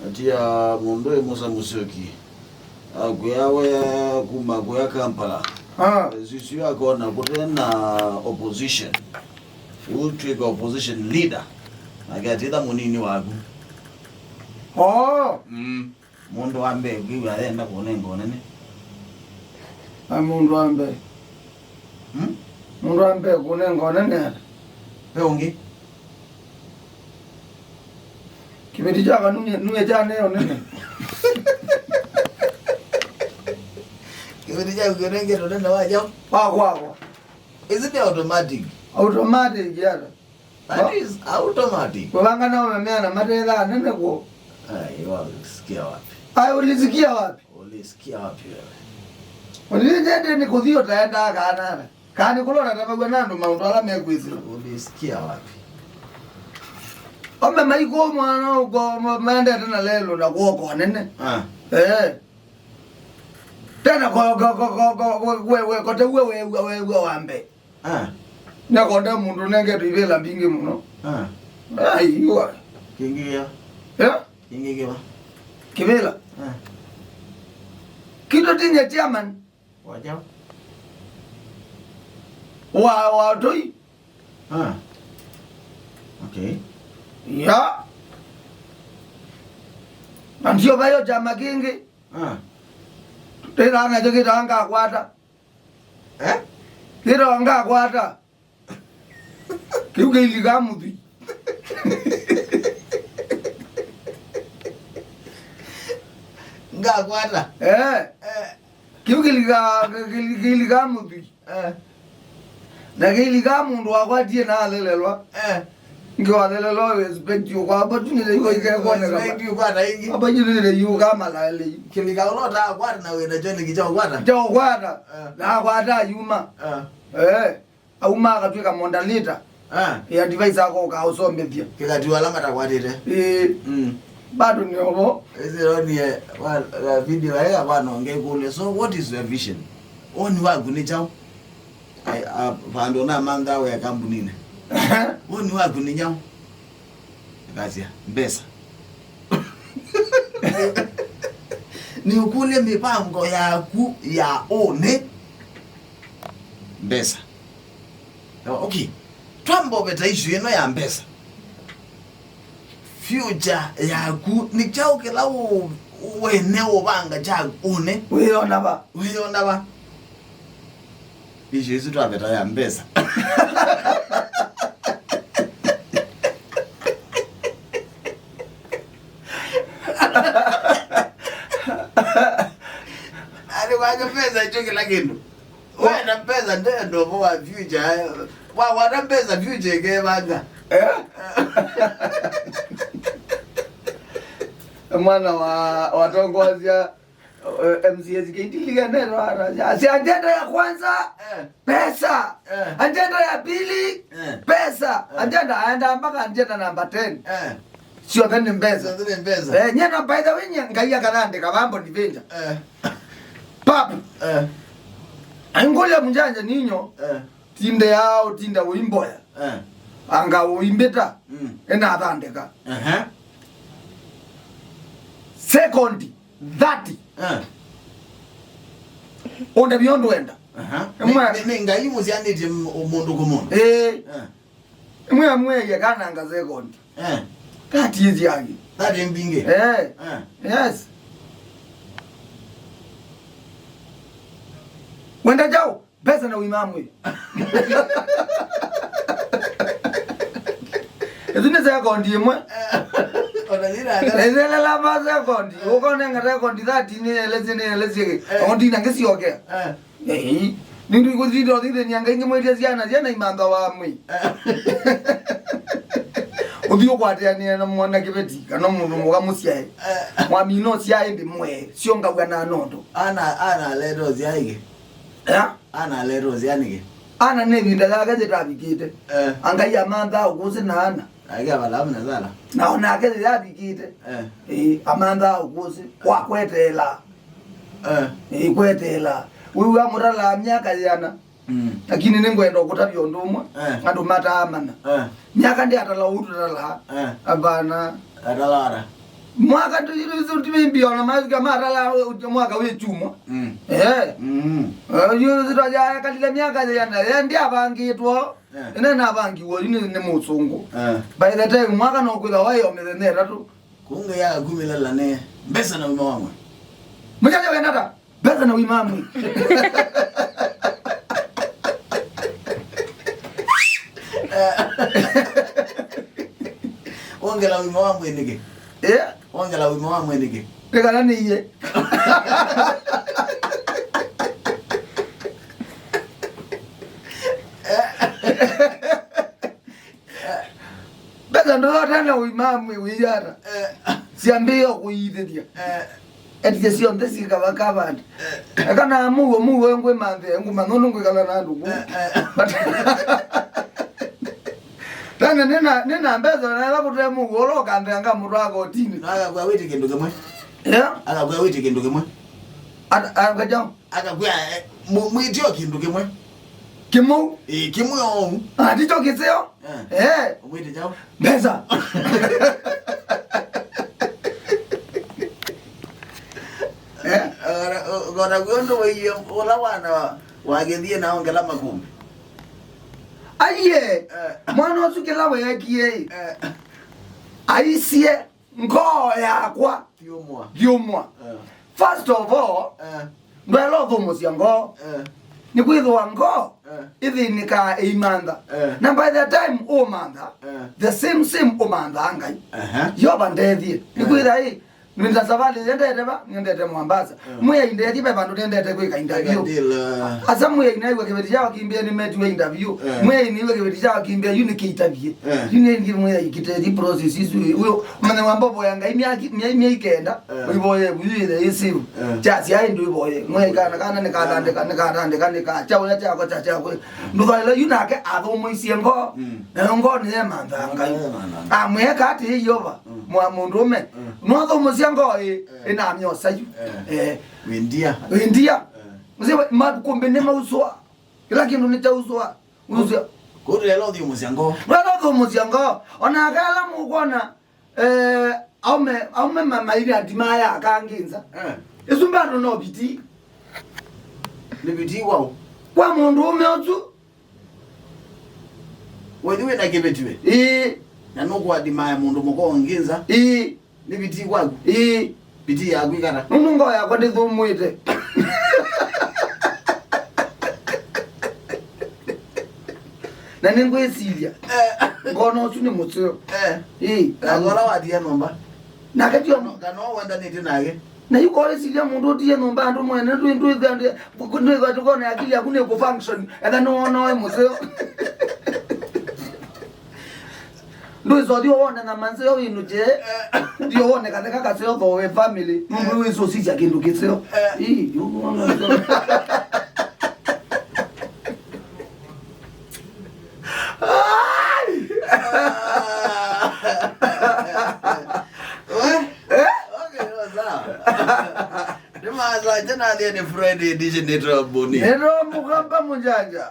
atia mondo emosa musoki agweawe kumagoya Kampala sisi yakona kutena opposition ultrika opposition leader agatida munini wagu mundu ambe giwa enda konengone ne mundu ambe mundu ambe konengone ne peongi kibeti jaka nuye jane onene kibeti jaka konenge onene wajo kwa is it automatic yara that is automatic wanga na umemeana matela nene ko ulisikia wapi ulisikia wapi wewe ulisikia ni kuthio taenda kana kani kulora tabagwa nando maundu ala mekwizira ulisikia wapi ome maiko mwana uko mende tena lelo na kuoko nene tena wewe kote wewe wambe na konda mundu nenge tuivela mbingi muno aiwa kingia kingia kibela kito tinye chairman wajao wa toi okay ya antio bayo chama kingi tena anga joki tanga kwata kiro anga kwata kiuke iligamuthi NGAKWATA kiuke iligamuthi na kiligamundu wakwatie na alelelwa ngiwa lelelwa respect you kwa opportunity yuko ikekone respect you kwata ingi opportunity yuko kama lale kilika ulota akwata na wena joni kichao kwata na kwata yuma auma akatweka mondalita ya device yako ka usombe pia kikatiwa lama takwatite bado ni obo ezironi video ya bana ngekule. So what is your vision oni wagu ni chao pando na manga we kampuni ne oni wagu ni nyao kazi mbesa ni ukule mipango yaku ya one mbesa. Okay, twambo beta issue eno ya mbesa future yaku ni chao kila weneo banga cha one uyona ba issue isu twabeta ya mbesa ali wanga pesa choki la kindu wena pesa ndo wa future wana pesa future ke banga mwana wa tongozia MCS kitalikaa neno ara si agenda ya kwanza pesa agenda ya pili pesa agenda aenda mpaka agenda namba 10 sio tena mbesa nyana by the way ngaiya kanande kabambo ndivenja pap angole munjanja ninyo tinde yao tinda uimboya anga uimbeta ena athandeka second 30 onda biondo enda ninga yimuzianite umuntu kumuntu mwe yakana anga second 30 years yake 30 mbinge yes wenda jao pesa na uimamwe ezine second imwe ezele la maza kondi ukone ngata kondi 30 ni elezeke kondi nangesioke nindu kuzido dide nyanga inge mwezi ziana imanga wa mwi udio kwatani na mwana kibeti kana mundu mugamusiae mwamino siae ndi mwe sionga bwana nondo ana ledo ziaige ana ledo zianige ana nebinda gagaje tabikite angaya manda ukuze nana ake balamu nazala naona ake zabikite amanda ukuze kwakwetela kwetela wewe amurala myaka yana lakini ningwenda okutabyo ndumwa andu matamana myaka ndi atala utala abana atalara mwaka tulimbio na mazika mara la mwaka wechumo yo zitaja kalile miaka yana ndia bangitwo ene na bangi wo ni mutsungu by the time mwaka no kwila wayo mezenera tu kunge ya kumilala ne mbesa na wima wamwe mjaje wenata mbesa na wima wamwe ongela wima wamwe nige ongela wima wamwe nige pekana niye beka ndo tana wimamwe wijara siambio kuyitheria etike sio ndesi kabakaba kana muwe ngwe mande ngumanono ngikala nandu tana nena mbezo na la kutre muwe lo kandanga murwago tini aka kwa witi kindu kemwe aka kwa witi kindu kemwe aka jam aka kwa mwitio kindu kemwe kimu kimu yo ndicho kiseo mwiti jao mbesa gona gondo wayo ola wana wagethie na ongela makumbi aye mwana osukela wekie aisie ngo yakwa diomwa first of all ndwelo thomusia ngo ni kwithwa ngo ithinika imanda na by the time o manda the same o manda angai yoba ndethie ni kwitha hii Nenda savali ndete Mombasa. Mwe indeti pe bandu ndete kwika interview. Asa mwe inaiwe kebeti yao kimbia ni metu interview. Mwe iniwe kebeti yao kimbia unique interview. Yune ngi mwe ikitedi process isu. Uyo mane wambobo yanga imya ikenda. Uiboye buyile isivu. Chasi ya ndu uiboye. Mwe kana nika chawo chako chako. Nduvale yunake ado mwe siengo. Ngo ni manda ngai. Mwe kati yoba. Mwa mundume. Mwazo mziango ina myosa yu windia mziwa makumbe nema uswa kila kindu nita uswa kuri lelo di mziango onakala mukona aume mama ili adimaya akanginza isumbano no biti ni biti wao kwa mundu umeotu wewe na kibetiwe na nuko adimaya mundu moko nginza ni biti kwagu biti ya gwikana nungo ya kwende thumwite na ningwesilia ngono tuni mutso agora wadia nomba na katio kana wanda nete nage na yuko esilia mundu otie nomba andu mwene ndu gande kundu gatukona akili akune ku function eda no mutso ndo zodio wona na manze yo inuje ndio wona katika kaseo for family mungu weso sija kindu kiseo yuko wanga Ni Friday edition netro boni. Netro mukamba munjanja.